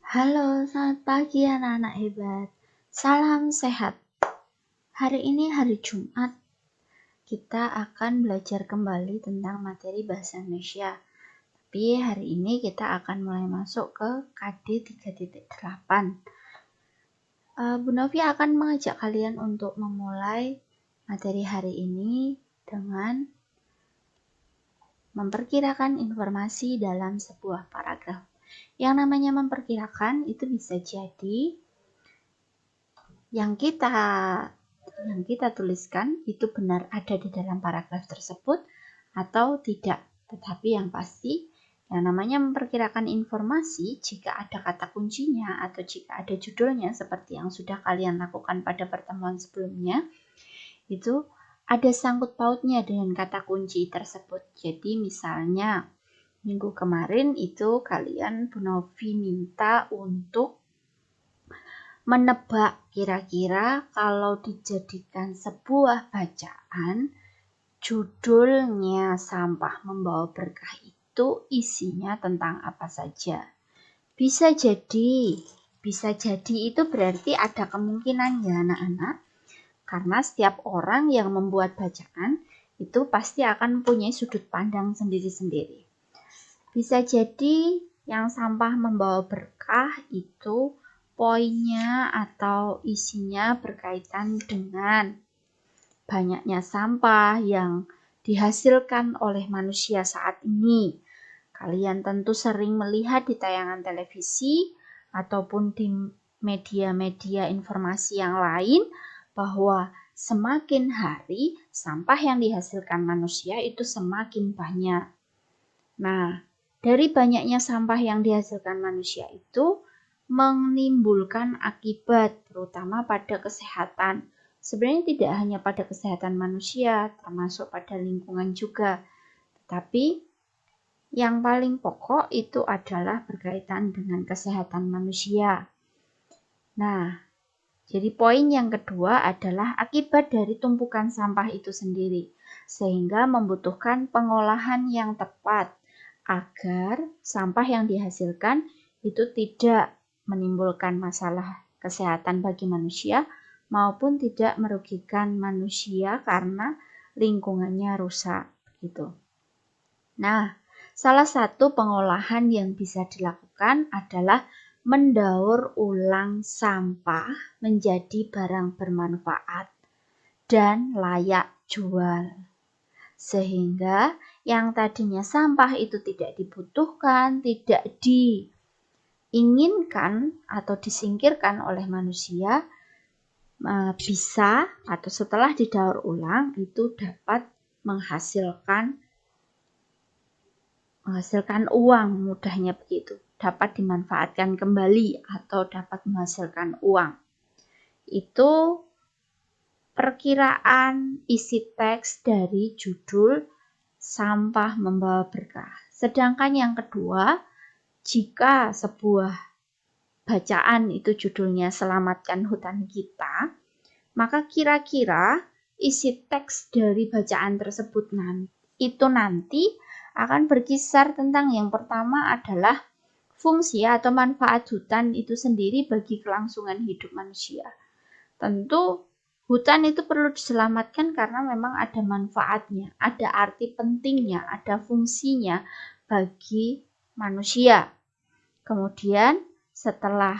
Halo, selamat pagi anak-anak hebat. Salam sehat. Hari ini hari Jumat. Kita akan belajar kembali tentang materi bahasa Indonesia. Tapi hari ini kita akan mulai masuk ke KD 3.8. Bu Novi akan mengajak kalian untuk memulai materi hari ini dengan memperkirakan informasi dalam sebuah paragraf. Yang namanya memperkirakan itu bisa jadi yang kita tuliskan itu benar ada di dalam paragraf tersebut atau tidak. Tetapi yang pasti, yang namanya memperkirakan informasi jika ada kata kuncinya atau jika ada judulnya seperti yang sudah kalian lakukan pada pertemuan sebelumnya, itu ada sangkut pautnya dengan kata kunci tersebut. Jadi misalnya minggu kemarin itu kalian Bu Novi minta untuk menebak kira-kira kalau dijadikan sebuah bacaan, judulnya Sampah Membawa Berkah itu isinya tentang apa saja. Bisa jadi itu berarti ada kemungkinan ya anak-anak, karena setiap orang yang membuat bacaan itu pasti akan mempunyai sudut pandang sendiri-sendiri. Bisa jadi yang sampah membawa berkah itu poinnya atau isinya berkaitan dengan banyaknya sampah yang dihasilkan oleh manusia saat ini. Kalian tentu sering melihat di tayangan televisi ataupun di media-media informasi yang lain bahwa semakin hari sampah yang dihasilkan manusia itu semakin banyak. Nah, dari banyaknya sampah yang dihasilkan manusia itu menimbulkan akibat terutama pada kesehatan. Sebenarnya tidak hanya pada kesehatan manusia, termasuk pada lingkungan juga. Tetapi yang paling pokok itu adalah berkaitan dengan kesehatan manusia. Nah, jadi poin yang kedua adalah akibat dari tumpukan sampah itu sendiri, sehingga membutuhkan pengolahan yang tepat agar sampah yang dihasilkan itu tidak menimbulkan masalah kesehatan bagi manusia maupun tidak merugikan manusia karena lingkungannya rusak gitu. Nah, salah satu pengolahan yang bisa dilakukan adalah mendaur ulang sampah menjadi barang bermanfaat dan layak jual. Sehingga yang tadinya sampah itu tidak dibutuhkan, tidak diinginkan atau disingkirkan oleh manusia, bisa atau setelah didaur ulang itu dapat menghasilkan uang, mudahnya begitu. Dapat dimanfaatkan kembali atau dapat menghasilkan uang. Itu perkiraan isi teks dari judul Sampah Membawa Berkah. Sedangkan yang kedua, jika sebuah bacaan itu judulnya Selamatkan Hutan Kita, maka kira-kira isi teks dari bacaan tersebut nanti akan berkisar tentang yang pertama adalah fungsi atau manfaat hutan itu sendiri bagi kelangsungan hidup manusia. Tentu hutan itu perlu diselamatkan karena memang ada manfaatnya, ada arti pentingnya, ada fungsinya bagi manusia. Kemudian setelah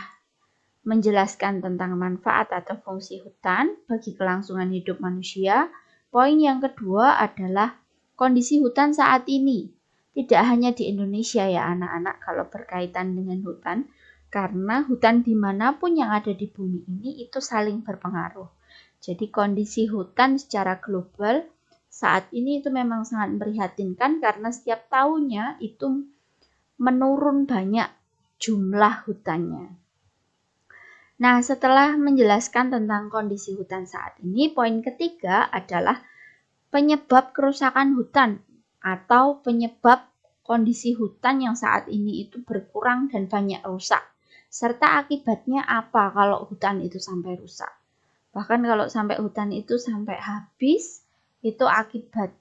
menjelaskan tentang manfaat atau fungsi hutan bagi kelangsungan hidup manusia, poin yang kedua adalah kondisi hutan saat ini. Tidak hanya di Indonesia ya anak-anak kalau berkaitan dengan hutan, karena hutan dimanapun yang ada di bumi ini itu saling berpengaruh. Jadi kondisi hutan secara global saat ini itu memang sangat memprihatinkan karena setiap tahunnya itu menurun banyak jumlah hutannya. Nah, setelah menjelaskan tentang kondisi hutan saat ini, poin ketiga adalah penyebab kerusakan hutan atau penyebab kondisi hutan yang saat ini itu berkurang dan banyak rusak. Serta akibatnya apa kalau hutan itu sampai rusak. Bahkan kalau sampai hutan itu sampai habis, itu akibat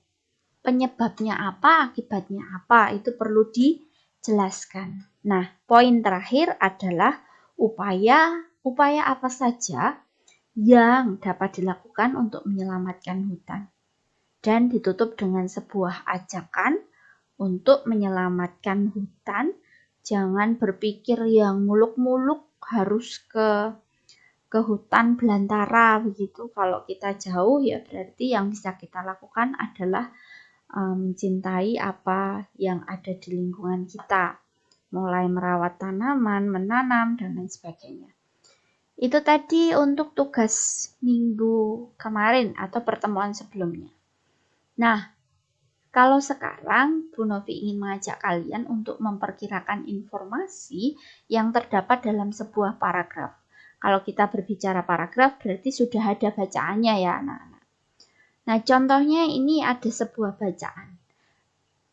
penyebabnya apa, akibatnya apa, itu perlu dijelaskan. Nah, poin terakhir adalah upaya apa saja yang dapat dilakukan untuk menyelamatkan hutan. Dan ditutup dengan sebuah ajakan untuk menyelamatkan hutan. Jangan berpikir yang muluk-muluk harus ke hutan belantara begitu. Kalau kita jauh ya berarti yang bisa kita lakukan adalah mencintai apa yang ada di lingkungan kita. Mulai merawat tanaman, menanam, dan lain sebagainya. Itu tadi untuk tugas minggu kemarin atau pertemuan sebelumnya. Nah, kalau sekarang Bu Novi ingin mengajak kalian untuk memperkirakan informasi yang terdapat dalam sebuah paragraf. Kalau kita berbicara paragraf berarti sudah ada bacaannya ya anak-anak. Nah, contohnya ini ada sebuah bacaan.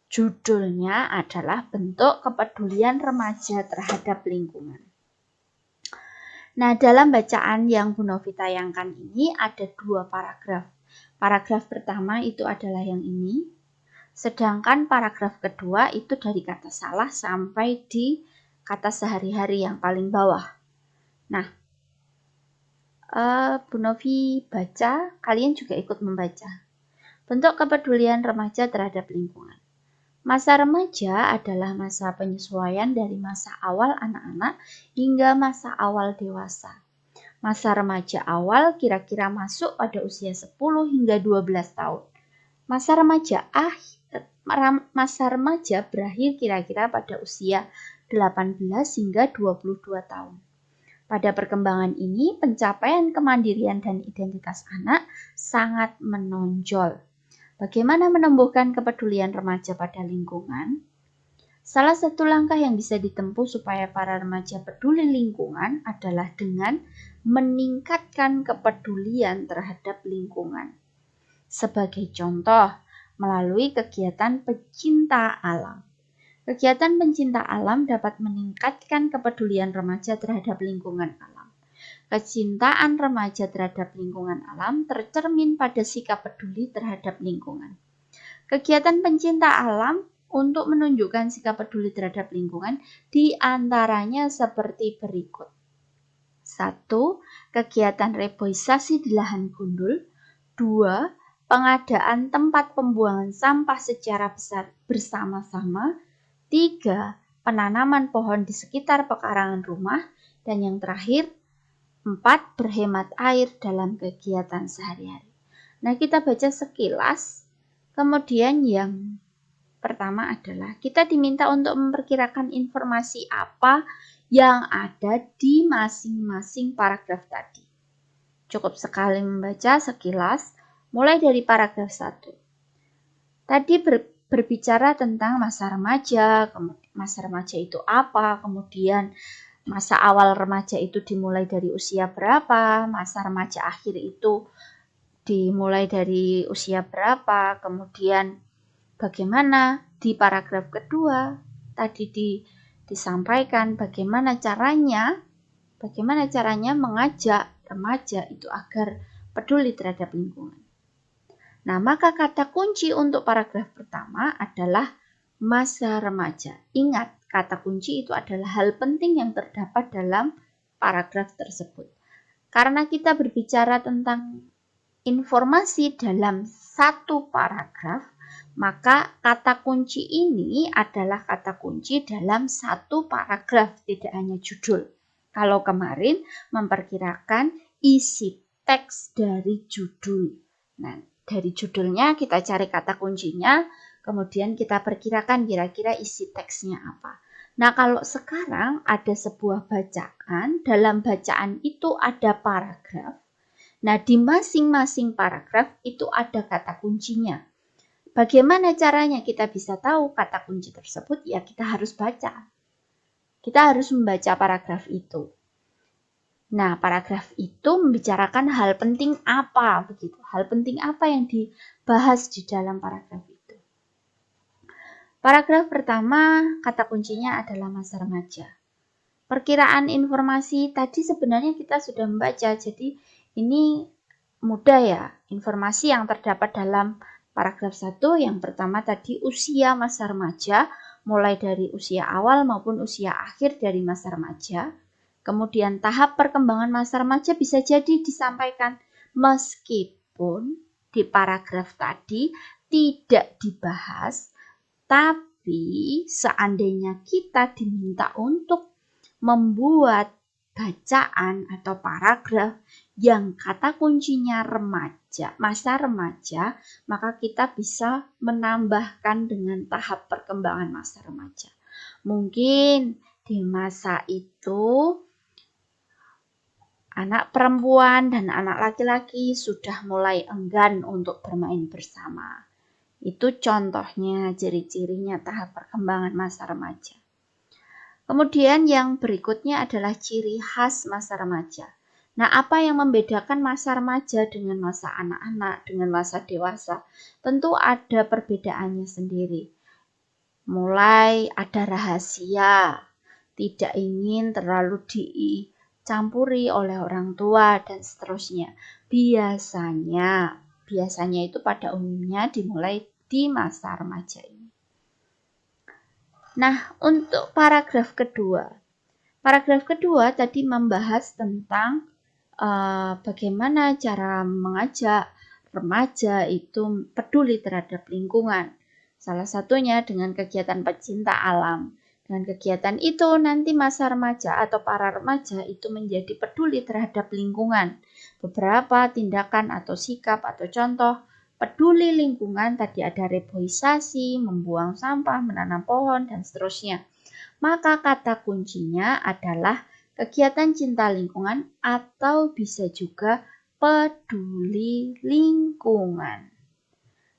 Judulnya adalah bentuk kepedulian remaja terhadap lingkungan. Nah, dalam bacaan yang Bu Novi tayangkan ini ada 2 paragraf. Paragraf pertama itu adalah yang ini, sedangkan paragraf kedua itu dari kata salah sampai di kata sehari-hari yang paling bawah. Nah, Bu Novi baca, kalian juga ikut membaca. Bentuk kepedulian remaja terhadap lingkungan. Masa remaja adalah masa penyesuaian dari masa awal anak-anak hingga masa awal dewasa. Masa remaja awal kira-kira masuk pada usia 10 hingga 12 tahun. Masa remaja berakhir kira-kira pada usia 18 hingga 22 tahun. Pada perkembangan ini, pencapaian kemandirian dan identitas anak sangat menonjol. Bagaimana menumbuhkan kepedulian remaja pada lingkungan? Salah satu langkah yang bisa ditempuh supaya para remaja peduli lingkungan adalah dengan meningkatkan kepedulian terhadap lingkungan. Sebagai contoh, melalui kegiatan pencinta alam. Kegiatan pencinta alam dapat meningkatkan kepedulian remaja terhadap lingkungan alam. Kecintaan remaja terhadap lingkungan alam tercermin pada sikap peduli terhadap lingkungan. Kegiatan pencinta alam untuk menunjukkan sikap peduli terhadap lingkungan diantaranya seperti berikut. 1. Kegiatan reboisasi di lahan gundul. 2. Pengadaan tempat pembuangan sampah secara besar bersama-sama. 3. Penanaman pohon di sekitar pekarangan rumah. Dan yang terakhir, 4. Berhemat air dalam kegiatan sehari-hari. Nah, kita baca sekilas. Kemudian yang pertama adalah kita diminta untuk memperkirakan informasi apa yang ada di masing-masing paragraf tadi. Cukup sekali membaca sekilas, mulai dari paragraf 1. Tadi berbicara tentang masa remaja, masa remaja itu apa, kemudian masa awal remaja itu dimulai dari usia berapa, masa remaja akhir itu dimulai dari usia berapa, kemudian bagaimana di paragraf kedua tadi disampaikan bagaimana caranya mengajak remaja itu agar peduli terhadap lingkungan. Nah, maka kata kunci untuk paragraf pertama adalah masa remaja. Ingat, kata kunci itu adalah hal penting yang terdapat dalam paragraf tersebut. Karena kita berbicara tentang informasi dalam satu paragraf, maka kata kunci ini adalah kata kunci dalam satu paragraf, tidak hanya judul. Kalau kemarin memperkirakan isi teks dari judul. Nah, dari judulnya kita cari kata kuncinya, kemudian kita perkirakan kira-kira isi teksnya apa. Nah, kalau sekarang ada sebuah bacaan, dalam bacaan itu ada paragraf. Nah, di masing-masing paragraf itu ada kata kuncinya. Bagaimana caranya kita bisa tahu kata kunci tersebut? Ya, kita harus baca. Kita harus membaca paragraf itu. Nah, paragraf itu membicarakan hal penting apa begitu? Hal penting apa yang dibahas di dalam paragraf itu? Paragraf pertama, kata kuncinya adalah masa remaja. Perkiraan informasi tadi sebenarnya kita sudah membaca, jadi ini mudah ya. Informasi yang terdapat dalam paragraf 1 yang pertama tadi usia masa remaja mulai dari usia awal maupun usia akhir dari masa remaja. Kemudian tahap perkembangan masa remaja bisa jadi disampaikan meskipun di paragraf tadi tidak dibahas, tapi seandainya kita diminta untuk membuat bacaan atau paragraf yang kata kuncinya remaja, masa remaja, maka kita bisa menambahkan dengan tahap perkembangan masa remaja. Mungkin di masa itu anak perempuan dan anak laki-laki sudah mulai enggan untuk bermain bersama. Itu contohnya ciri-cirinya tahap perkembangan masa remaja. Kemudian yang berikutnya adalah ciri khas masa remaja. Nah, apa yang membedakan masa remaja dengan masa anak-anak, dengan masa dewasa? Tentu ada perbedaannya sendiri. Mulai ada rahasia, tidak ingin terlalu dicampuri oleh orang tua, dan seterusnya. Biasanya itu pada umumnya dimulai di masa remaja ini. Nah, untuk paragraf kedua tadi membahas tentang bagaimana cara mengajak remaja itu peduli terhadap lingkungan. Salah satunya dengan kegiatan pecinta alam. Dengan kegiatan itu nanti masa remaja atau para remaja itu menjadi peduli terhadap lingkungan. Beberapa tindakan atau sikap atau contoh peduli lingkungan tadi ada reboisasi, membuang sampah, menanam pohon, dan seterusnya. Maka kata kuncinya adalah kegiatan cinta lingkungan atau bisa juga peduli lingkungan.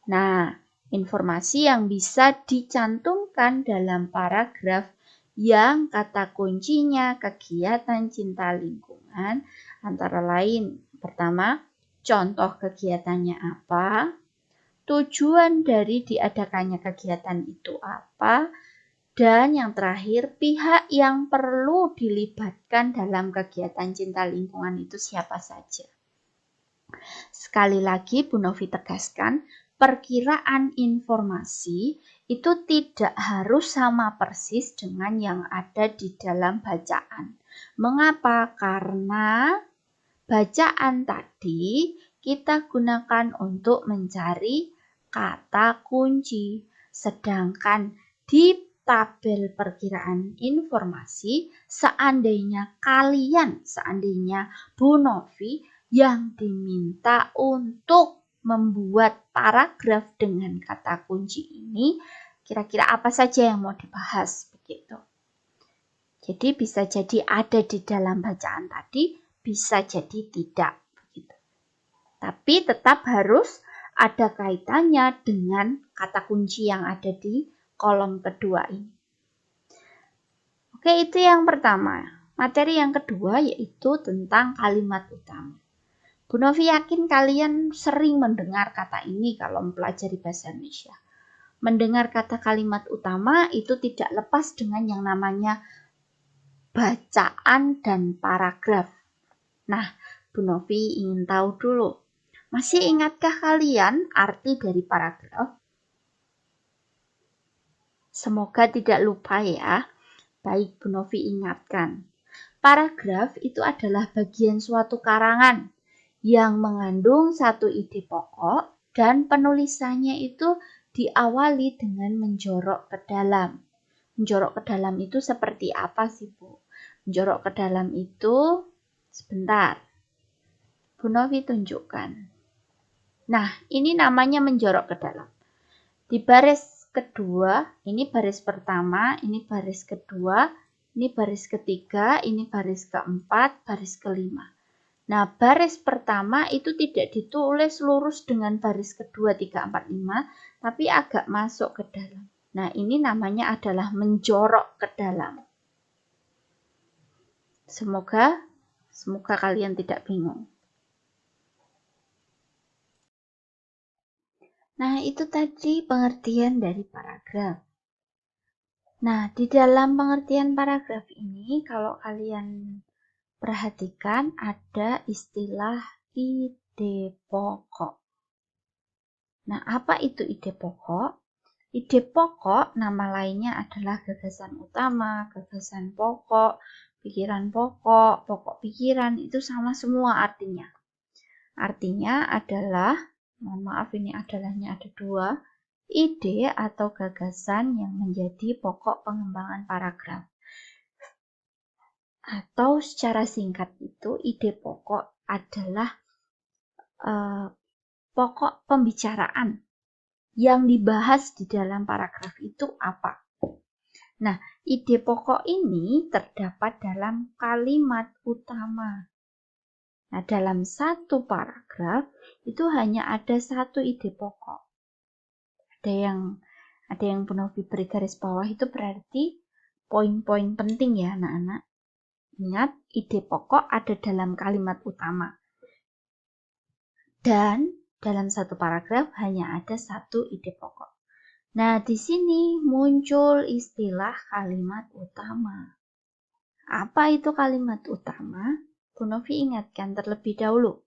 Nah, informasi yang bisa dicantumkan dalam paragraf yang kata kuncinya kegiatan cinta lingkungan antara lain, pertama, contoh kegiatannya apa, tujuan dari diadakannya kegiatan itu apa, dan yang terakhir, pihak yang perlu dilibatkan dalam kegiatan cinta lingkungan itu siapa saja. Sekali lagi Bu Novi tegaskan, perkiraan informasi itu tidak harus sama persis dengan yang ada di dalam bacaan. Mengapa? Karena bacaan tadi kita gunakan untuk mencari kata kunci. Sedangkan di tabel perkiraan informasi, seandainya Bu Novi yang diminta untuk membuat paragraf dengan kata kunci ini, kira-kira apa saja yang mau dibahas begitu. Jadi bisa jadi ada di dalam bacaan tadi, bisa jadi tidak begitu. Tapi tetap harus ada kaitannya dengan kata kunci yang ada di kolom kedua ini. Oke, itu yang pertama. Materi yang kedua yaitu tentang kalimat utama. Bu Novi yakin kalian sering mendengar kata ini kalau mempelajari bahasa Indonesia. Mendengar kata kalimat utama itu tidak lepas dengan yang namanya bacaan dan paragraf. Nah, Bu Novi ingin tahu dulu, masih ingatkah kalian arti dari paragraf? Semoga tidak lupa ya. Baik, Bu Novi ingatkan. Paragraf itu adalah bagian suatu karangan yang mengandung satu ide pokok dan penulisannya itu diawali dengan menjorok ke dalam. Menjorok ke dalam itu seperti apa sih, Bu? Menjorok ke dalam itu, sebentar, Bu Novi tunjukkan. Nah, ini namanya menjorok ke dalam. Di baris kedua, ini baris pertama, ini baris kedua, ini baris ketiga, ini baris keempat, baris kelima. Nah, baris pertama itu tidak ditulis lurus dengan baris kedua, 3, 4, 5, tapi agak masuk ke dalam. Nah, ini namanya adalah menjorok ke dalam. Semoga kalian tidak bingung. Nah, itu tadi pengertian dari paragraf. Nah, di dalam pengertian paragraf ini, kalau kalian perhatikan ada istilah ide pokok. Nah, apa itu ide pokok? Ide pokok nama lainnya adalah gagasan utama, gagasan pokok, pikiran pokok, pokok pikiran, itu sama semua artinya. Artinya adalah, mohon maaf ini adalahnya ada dua, ide atau gagasan yang menjadi pokok pengembangan paragraf. Atau secara singkat itu, ide pokok adalah pokok pembicaraan yang dibahas di dalam paragraf itu apa. Nah, ide pokok ini terdapat dalam kalimat utama. Nah, dalam satu paragraf itu hanya ada satu ide pokok. Ada yang Bu Novi beri garis bawah itu berarti poin-poin penting ya anak-anak. Ingat, ide pokok ada dalam kalimat utama. Dan dalam satu paragraf hanya ada satu ide pokok. Nah, di sini muncul istilah kalimat utama. Apa itu kalimat utama? Bu Novi ingatkan terlebih dahulu.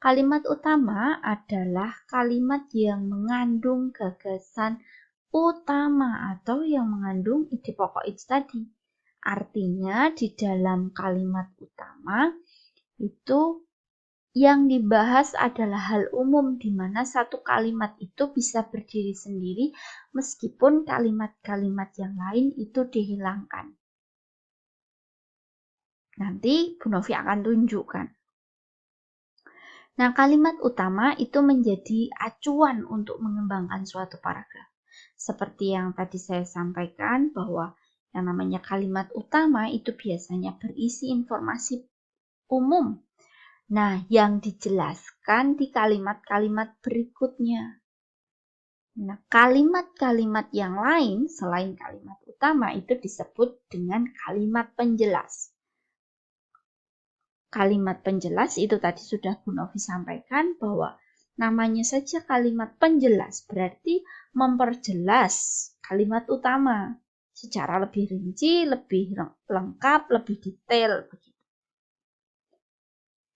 Kalimat utama adalah kalimat yang mengandung gagasan utama atau yang mengandung ide pokok itu tadi. Artinya di dalam kalimat utama itu yang dibahas adalah hal umum di mana satu kalimat itu bisa berdiri sendiri meskipun kalimat-kalimat yang lain itu dihilangkan. Nanti Bu Novi akan tunjukkan. Nah, kalimat utama itu menjadi acuan untuk mengembangkan suatu paragraf. Seperti yang tadi saya sampaikan bahwa yang namanya kalimat utama itu biasanya berisi informasi umum. Nah, yang dijelaskan di kalimat-kalimat berikutnya. Nah, kalimat-kalimat yang lain selain kalimat utama itu disebut dengan kalimat penjelas. Kalimat penjelas itu tadi sudah Bu Novi sampaikan bahwa namanya saja kalimat penjelas berarti memperjelas kalimat utama secara lebih rinci, lebih lengkap, lebih detail.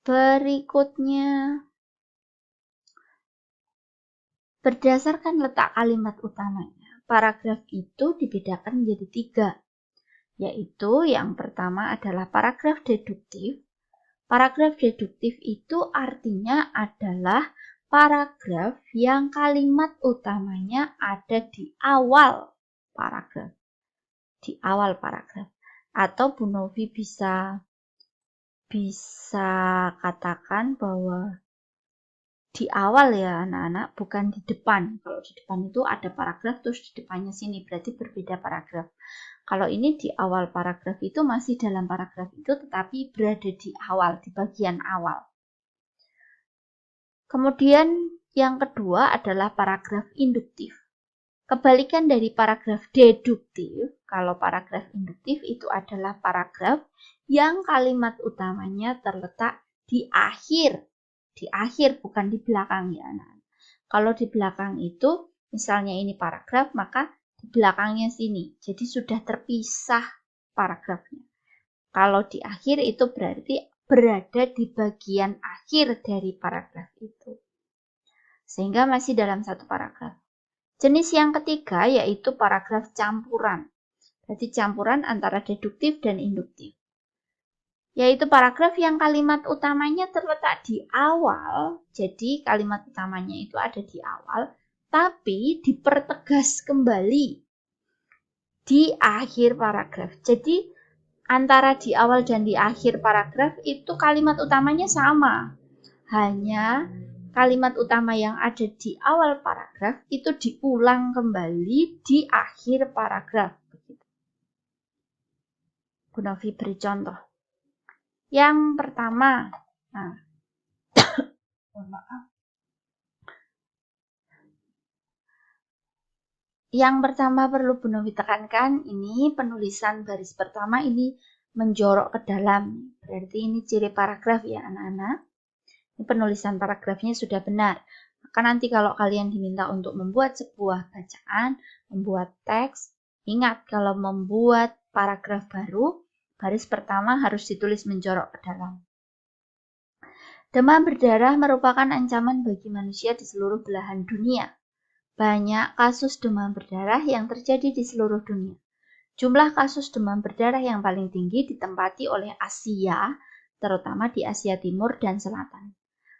Berikutnya, berdasarkan letak kalimat utamanya, paragraf itu dibedakan menjadi 3, yaitu yang pertama adalah paragraf deduktif. Paragraf deduktif itu artinya adalah paragraf yang kalimat utamanya ada di awal paragraf. Di awal paragraf. Atau Bu Novi bisa katakan bahwa di awal ya anak-anak, bukan di depan. Kalau di depan itu ada paragraf, terus di depannya sini, berarti berbeda paragraf. Kalau ini di awal paragraf itu masih dalam paragraf itu, tetapi berada di awal, di bagian awal. Kemudian yang kedua adalah paragraf induktif. Kebalikan dari paragraf deduktif, kalau paragraf induktif itu adalah paragraf yang kalimat utamanya terletak di akhir. Di akhir, bukan di belakang ya anak. Kalau di belakang itu, misalnya ini paragraf, maka di belakangnya sini. Jadi sudah terpisah paragrafnya. Kalau di akhir itu berarti berada di bagian akhir dari paragraf itu. Sehingga masih dalam satu paragraf. Jenis yang ketiga yaitu paragraf campuran. Berarti campuran antara deduktif dan induktif. Yaitu paragraf yang kalimat utamanya terletak di awal. Jadi kalimat utamanya itu ada di awal, tapi dipertegas kembali di akhir paragraf. Jadi antara di awal dan di akhir paragraf itu kalimat utamanya sama. Hanya kalimat utama yang ada di awal paragraf itu diulang kembali di akhir paragraf. Bu Novi beri contoh. Yang pertama, yang pertama perlu Bu Novi tekankan, ini penulisan baris pertama ini menjorok ke dalam. Berarti ini ciri paragraf ya anak-anak. Ini penulisan paragrafnya sudah benar. Maka nanti kalau kalian diminta untuk membuat sebuah bacaan, membuat teks, ingat kalau membuat paragraf baru, baris pertama harus ditulis menjorok ke dalam. Demam berdarah merupakan ancaman bagi manusia di seluruh belahan dunia. banyak kasus demam berdarah yang terjadi di seluruh dunia. Jumlah kasus demam berdarah yang paling tinggi ditempati oleh Asia, terutama di Asia Timur dan Selatan.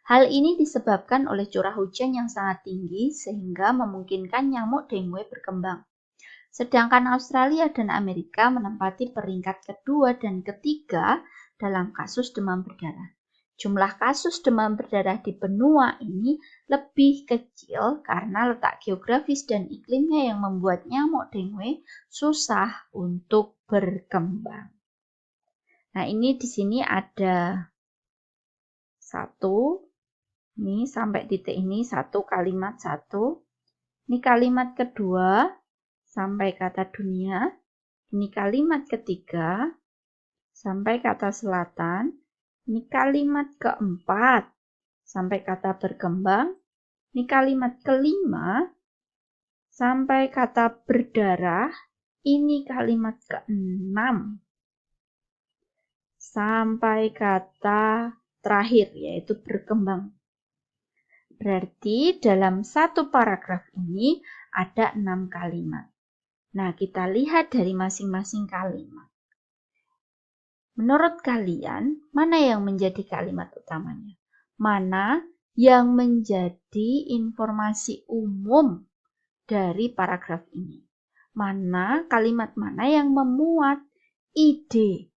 Hal ini disebabkan oleh curah hujan yang sangat tinggi sehingga memungkinkan nyamuk dengue berkembang. Sedangkan Australia dan Amerika menempati peringkat kedua dan ketiga dalam kasus demam berdarah. Jumlah kasus demam berdarah di benua ini lebih kecil karena letak geografis dan iklimnya yang membuat nyamuk dengue susah untuk berkembang. Nah, ini di sini ada satu, ini sampai titik ini satu kalimat satu. Ini kalimat kedua sampai kata dunia. Ini kalimat ketiga sampai kata selatan. Ini kalimat keempat sampai kata berkembang. Ini kalimat kelima sampai kata berdarah. Ini kalimat keenam sampai kata terakhir yaitu berkembang. Berarti dalam satu paragraf ini ada 6 kalimat. Nah, kita lihat dari masing-masing kalimat. Menurut kalian, mana yang menjadi kalimat utamanya? Mana yang menjadi informasi umum dari paragraf ini? Kalimat mana yang memuat ide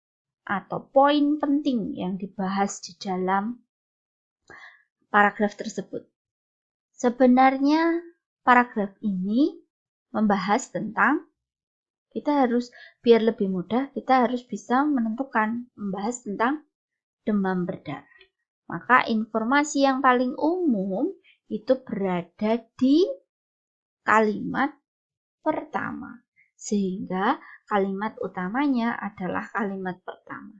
atau poin penting yang dibahas di dalam paragraf tersebut? Sebenarnya paragraf ini membahas tentang biar lebih mudah, kita harus bisa menentukan, membahas tentang demam berdarah. Maka informasi yang paling umum itu berada di kalimat pertama. Sehingga kalimat utamanya adalah kalimat pertama.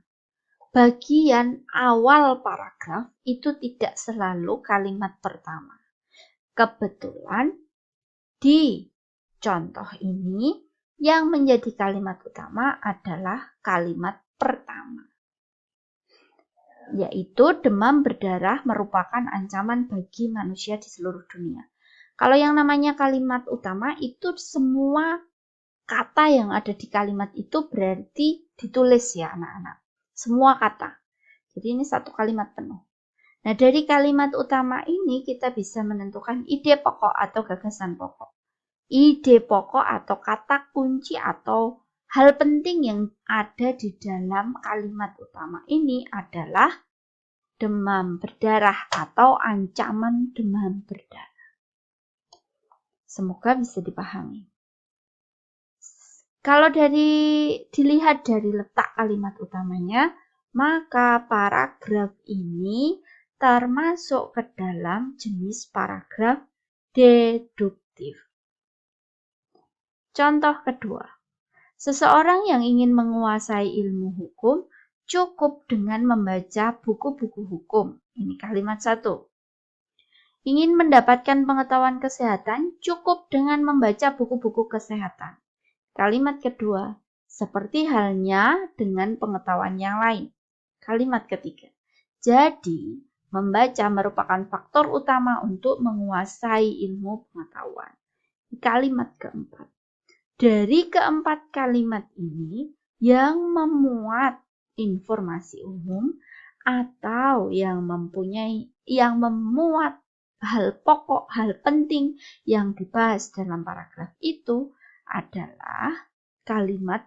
Bagian awal paragraf itu tidak selalu kalimat pertama. Kebetulan di contoh ini yang menjadi kalimat utama adalah kalimat pertama, yaitu demam berdarah merupakan ancaman bagi manusia di seluruh dunia. Kalau yang namanya kalimat utama itu semua kata yang ada di kalimat itu berarti ditulis ya anak-anak. Semua kata. Jadi ini satu kalimat penuh. Nah, dari kalimat utama ini kita bisa menentukan ide pokok atau gagasan pokok. Ide pokok atau kata kunci atau hal penting yang ada di dalam kalimat utama ini adalah demam berdarah atau ancaman demam berdarah. Semoga bisa dipahami. Kalau dilihat dari letak kalimat utamanya, maka paragraf ini termasuk ke dalam jenis paragraf deduktif. Contoh kedua, seseorang yang ingin menguasai ilmu hukum cukup dengan membaca buku-buku hukum. Ini kalimat satu. Ingin mendapatkan pengetahuan kesehatan cukup dengan membaca buku-buku kesehatan. Kalimat kedua, seperti halnya dengan pengetahuan yang lain. Kalimat ketiga, jadi membaca merupakan faktor utama untuk menguasai ilmu pengetahuan. Kalimat keempat, dari keempat kalimat ini yang memuat informasi umum atau yang memuat hal pokok, hal penting yang dibahas dalam paragraf itu adalah kalimat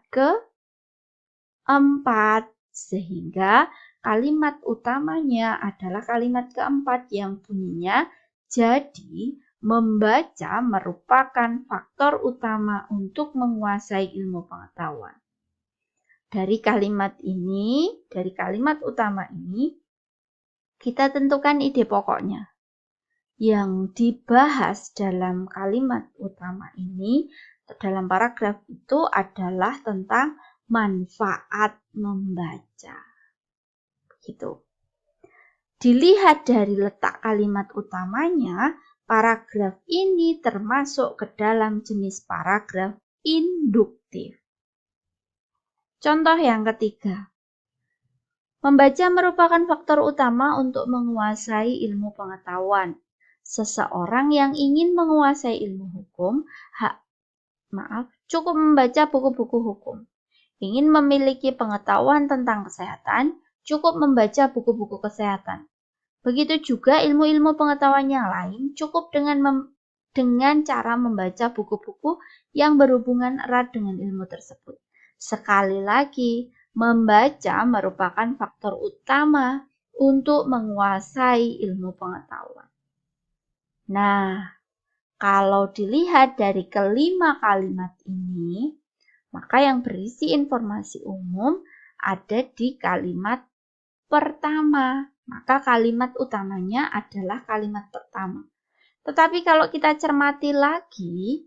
keempat. Sehingga kalimat utamanya adalah kalimat keempat yang bunyinya jadi membaca merupakan faktor utama untuk menguasai ilmu pengetahuan. Dari kalimat utama ini, kita tentukan ide pokoknya. Yang dibahas dalam kalimat utama ini, dalam paragraf itu adalah tentang manfaat membaca. Begitu. Dilihat dari letak kalimat utamanya, paragraf ini termasuk ke dalam jenis paragraf induktif. Contoh yang ketiga. Membaca merupakan faktor utama untuk menguasai ilmu pengetahuan. Seseorang yang ingin menguasai ilmu hukum, cukup membaca buku-buku hukum. Ingin memiliki pengetahuan tentang kesehatan, cukup membaca buku-buku kesehatan. Begitu juga ilmu-ilmu pengetahuan yang lain, cukup dengan cara membaca buku-buku yang berhubungan erat dengan ilmu tersebut. Sekali lagi, membaca merupakan faktor utama untuk menguasai ilmu pengetahuan. Nah, kalau dilihat dari kelima kalimat ini, maka yang berisi informasi umum ada di kalimat pertama. Maka kalimat utamanya adalah kalimat pertama. Tetapi kalau kita cermati lagi,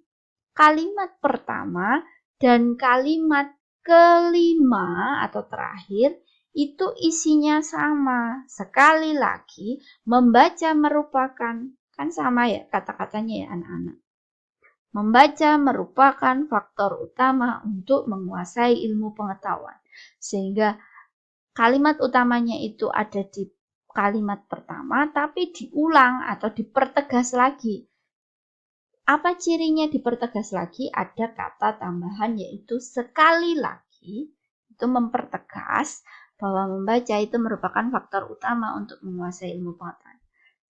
kalimat pertama dan kalimat kelima atau terakhir itu isinya sama. Sekali lagi, membaca merupakan, kan sama ya kata-katanya ya anak-anak. Membaca merupakan faktor utama untuk menguasai ilmu pengetahuan. Sehingga kalimat utamanya itu ada di kalimat pertama, tapi diulang atau dipertegas lagi. Apa cirinya dipertegas lagi? Ada kata tambahan yaitu sekali lagi. Itu mempertegas bahwa membaca itu merupakan faktor utama untuk menguasai ilmu pengetahuan.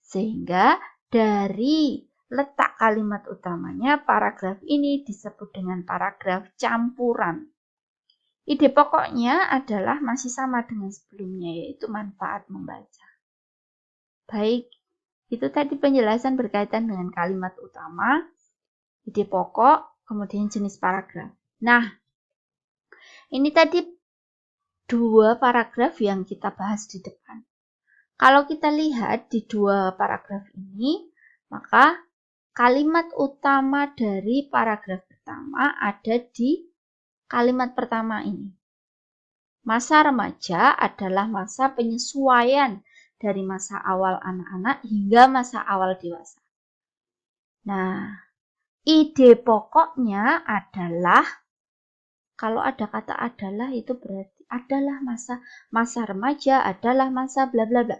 Sehingga dari letak kalimat utamanya, paragraf ini disebut dengan paragraf campuran. Ide pokoknya adalah masih sama dengan sebelumnya, yaitu manfaat membaca. Baik, itu tadi penjelasan berkaitan dengan kalimat utama, ide pokok, kemudian jenis paragraf. Nah, ini tadi 2 paragraf yang kita bahas di depan. Kalau kita lihat di 2 paragraf ini, maka kalimat utama dari paragraf pertama ada di kalimat pertama ini. Masa remaja adalah masa penyesuaian dari masa awal anak-anak hingga masa awal dewasa. Nah, ide pokoknya adalah, kalau ada kata adalah itu berarti adalah masa remaja adalah masa bla bla bla.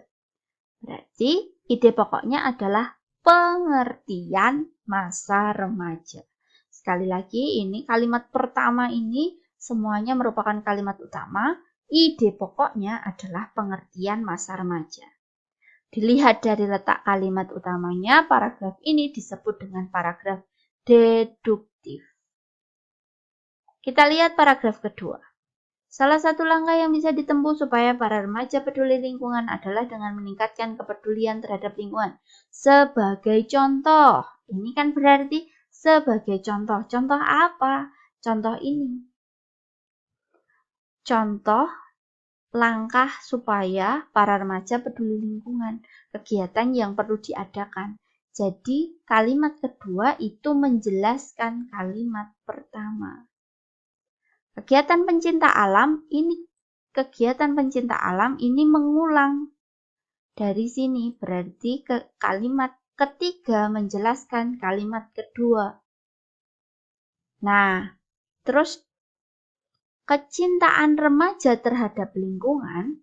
Berarti ide pokoknya adalah pengertian masa remaja. Sekali lagi, ini kalimat pertama ini semuanya merupakan kalimat utama. Ide pokoknya adalah pengertian masa remaja. Dilihat dari letak kalimat utamanya, paragraf ini disebut dengan paragraf deduktif. Kita lihat paragraf kedua. Salah satu langkah yang bisa ditempuh supaya para remaja peduli lingkungan adalah dengan meningkatkan kepedulian terhadap lingkungan. Sebagai contoh, ini kan berarti sebagai contoh. Contoh apa? Contoh ini. Contoh langkah supaya para remaja peduli lingkungan, kegiatan yang perlu diadakan. Jadi kalimat kedua itu menjelaskan kalimat pertama. Kegiatan pencinta alam ini mengulang dari sini, berarti kalimat ketiga menjelaskan kalimat kedua. Nah, terus kecintaan remaja terhadap lingkungan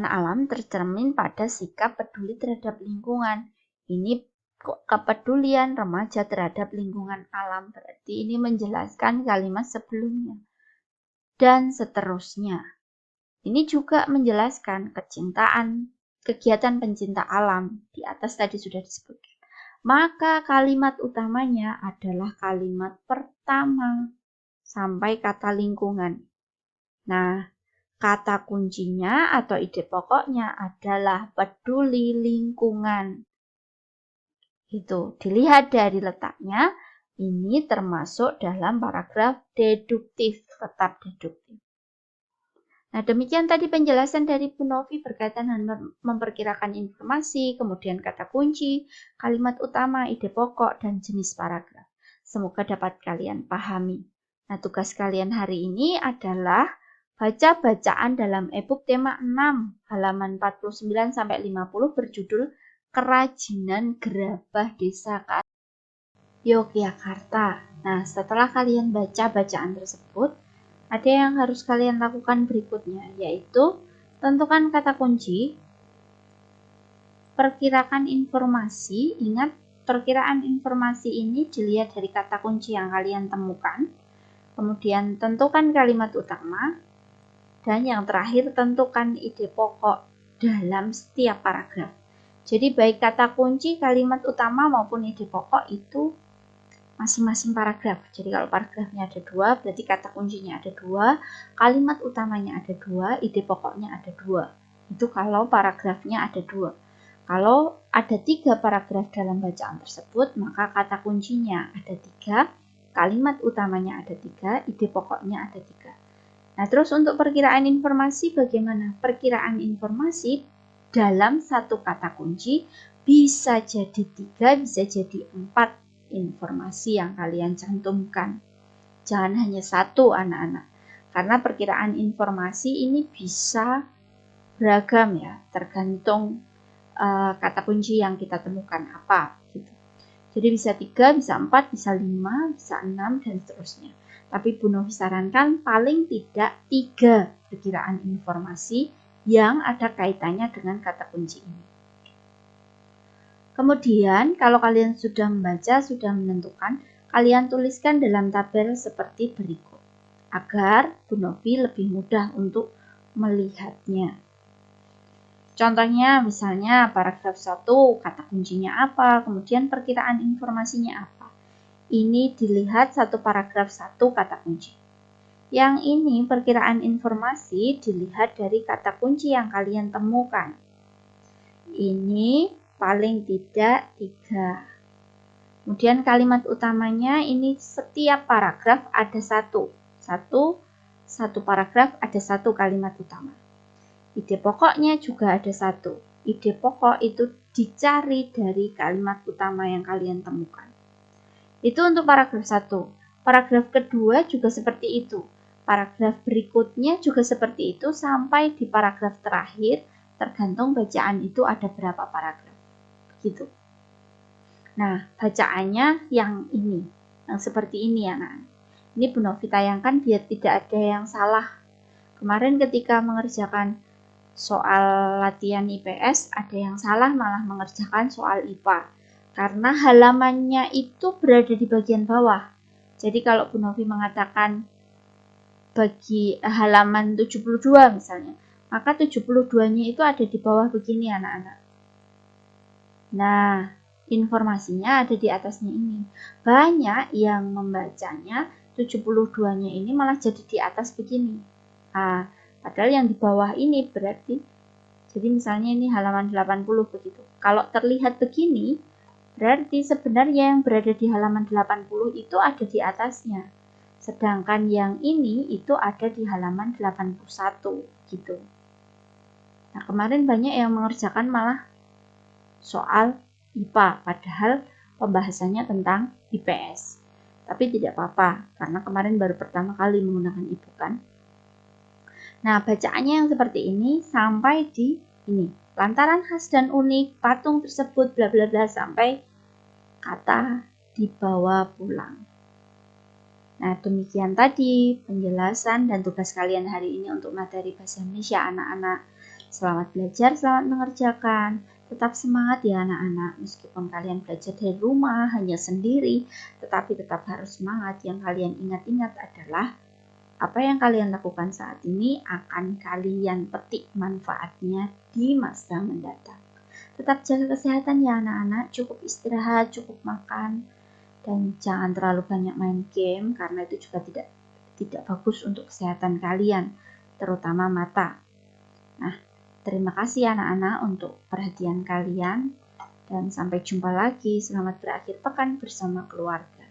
alam tercermin pada sikap peduli terhadap lingkungan. Ini kepedulian remaja terhadap lingkungan alam, berarti ini menjelaskan kalimat sebelumnya. Dan seterusnya. Ini juga menjelaskan kegiatan pencinta alam. Di atas tadi sudah disebutkan. Maka kalimat utamanya adalah kalimat pertama sampai kata lingkungan. Nah, kata kuncinya atau ide pokoknya adalah peduli lingkungan. Itu dilihat dari letaknya, ini termasuk dalam paragraf deduktif, tetap deduktif. Nah, demikian tadi penjelasan dari Bu Novi berkaitan dengan memperkirakan informasi, kemudian kata kunci, kalimat utama, ide pokok, dan jenis paragraf. Semoga dapat kalian pahami. Nah, tugas kalian hari ini adalah baca bacaan dalam e-book tema 6, halaman 49-50 berjudul Kerajinan Gerabah Desa Yogyakarta. Nah, setelah kalian baca bacaan tersebut, ada yang harus kalian lakukan berikutnya, yaitu tentukan kata kunci, perkirakan informasi. Ingat, perkiraan informasi ini dilihat dari kata kunci yang kalian temukan. Kemudian tentukan kalimat utama. Dan yang terakhir, tentukan ide pokok dalam setiap paragraf. Jadi baik kata kunci, kalimat utama maupun ide pokok itu masing-masing paragraf. Jadi kalau paragrafnya ada 2, berarti kata kuncinya ada 2, kalimat utamanya ada 2, ide pokoknya ada 2. Itu kalau paragrafnya ada 2. Kalau ada 3 paragraf dalam bacaan tersebut, maka kata kuncinya ada 3, kalimat utamanya ada 3, ide pokoknya ada 3. Nah, terus untuk perkiraan informasi bagaimana? Perkiraan informasi dalam satu kata kunci bisa jadi 3, bisa jadi 4 informasi yang kalian cantumkan. Jangan hanya satu, anak-anak. Karena perkiraan informasi ini bisa beragam ya, tergantung kata kunci yang kita temukan apa gitu. Jadi bisa 3, bisa 4, bisa 5, bisa 6 dan seterusnya. Tapi Bu Novi sarankan paling tidak 3 perkiraan informasi yang ada kaitannya dengan kata kunci ini. Kemudian kalau kalian sudah membaca, sudah menentukan, kalian tuliskan dalam tabel seperti berikut. Agar Bu Novi lebih mudah untuk melihatnya. Contohnya misalnya paragraf 1 kata kuncinya apa, kemudian perkiraan informasinya apa. Ini dilihat satu paragraf 1 kata kunci. Yang ini perkiraan informasi dilihat dari kata kunci yang kalian temukan. Ini paling tidak 3. Kemudian kalimat utamanya ini setiap paragraf ada satu paragraf ada satu kalimat utama. Ide pokoknya juga ada satu. Ide pokok itu dicari dari kalimat utama yang kalian temukan. Itu untuk paragraf 1. Paragraf kedua juga seperti itu. Paragraf berikutnya juga seperti itu sampai di paragraf terakhir, tergantung bacaan itu ada berapa paragraf. Begitu. Nah, bacaannya yang ini, yang seperti ini ya, anak. Ini Bu Novi tayangkan biar tidak ada yang salah. Kemarin ketika mengerjakan soal latihan IPS, ada yang salah malah mengerjakan soal IPA. Karena halamannya itu berada di bagian bawah. Jadi kalau Bu Novi mengatakan bagi halaman 72 misalnya, maka 72-nya itu ada di bawah begini anak-anak. Nah, informasinya ada di atasnya ini. Banyak yang membacanya 72-nya ini malah jadi di atas begini. Nah, padahal yang di bawah ini berarti, jadi misalnya ini halaman 80 begitu. Kalau terlihat begini, berarti sebenarnya yang berada di halaman 80 itu ada di atasnya. Sedangkan yang ini itu ada di halaman 81 gitu. Nah, kemarin banyak yang mengerjakan malah soal IPA, padahal pembahasannya tentang IPS. Tapi tidak apa-apa, karena kemarin baru pertama kali menggunakan ibu kan. Nah, bacaannya yang seperti ini sampai di ini. Lantaran khas dan unik, patung tersebut bla bla bla sampai kata dibawa pulang. Nah, demikian tadi penjelasan dan tugas kalian hari ini untuk materi Bahasa Indonesia anak-anak. Selamat belajar, selamat mengerjakan. Tetap semangat ya anak-anak, meskipun kalian belajar dari rumah, hanya sendiri, tetapi tetap harus semangat. Yang kalian ingat-ingat adalah apa yang kalian lakukan saat ini akan kalian petik manfaatnya di masa mendatang. Tetap jaga kesehatan ya anak-anak, cukup istirahat, cukup makan, dan jangan terlalu banyak main game karena itu juga tidak bagus untuk kesehatan kalian, terutama mata. Nah, terima kasih anak-anak untuk perhatian kalian dan sampai jumpa lagi. Selamat berakhir pekan bersama keluarga.